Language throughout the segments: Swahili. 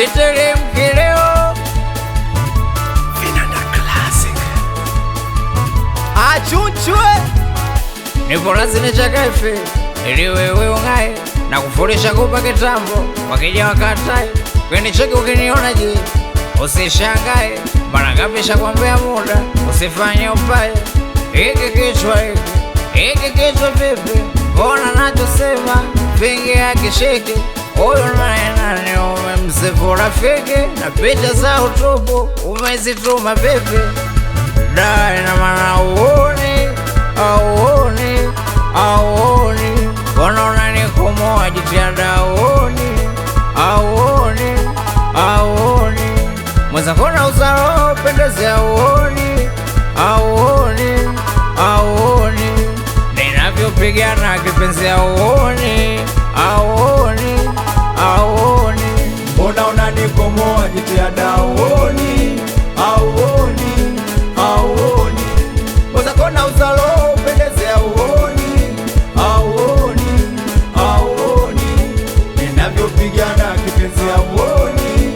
usiteremke leo. Vinanda Classic achuchwe nipo lazini chakafe ili wewe ungae na kufurisha kupa kitambo wakija wakatai kwenye cheki ukiniona je usishangae mara ngapi shakwambia muda usifanye upaye hiki kichwa hiki kichwa vipi mbona nachosema vingi akishiki huyu naye nani umemsifu rafiki na picha za utupu umezituma vipi dai na maana uoni auoni mbona unanikomoa jitihada auoni mweza kona uzaro pendezi auoni ninavyopigana kipenzi auoni mbona unanikomoa jitihada auoni mweza kona uzaro pendezi auoni ninavyopigana kipenzi auoni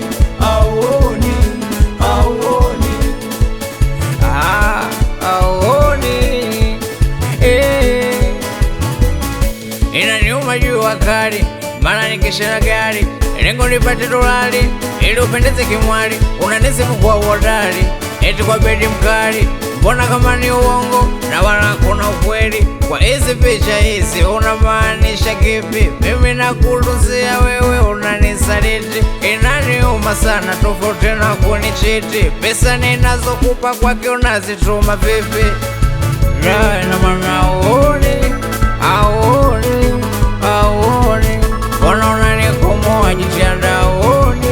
inaniuma jua kali maana nikishana gari lengo nipate dolari ili upendeze kimwali unanisifu kwa uhodari eti kwa bedi mkali mbona kama ni uongo na wala kuna ukweli kwa hizi picha hizi unamaanisha kipi mimi nakuluzia wewe unanisaliti inaniuma sana tofauti na kunichiti pesa ninazokupa kwake unazituma vipi na maana auoni mbona unanikomoa jitihada auoni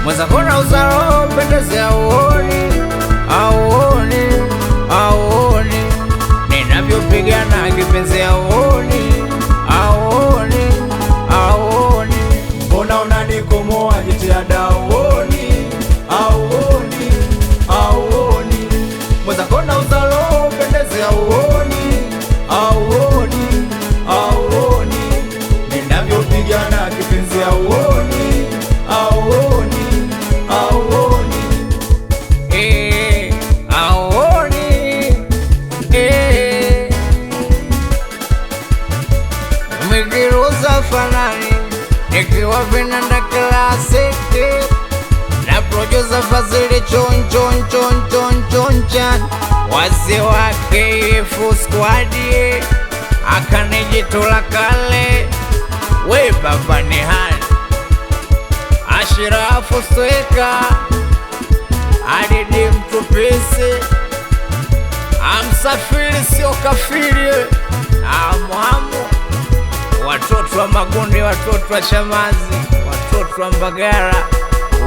mweza kona uzaro pendezi auoni ninavyopigana kipenzi auoni mbona unanikomoa jitihada auoni mweza kona uzaro pendezi auoni ninavyopigana kipenzi auoni mikiruza fanani nikiwa Vinanda Classic na producer Fazili chon wazee wake Squad akanijitula kale we baba ni hani Ashirafu Sweka adidi mtupisi amsafiri sio kafiri amwamu watoto wa Magundi watoto wa Chamazi watoto wa Mbagara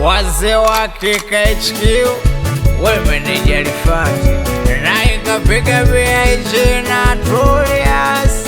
wazee wake KHQ we meneja Rifati na ikapiga BIG na Julius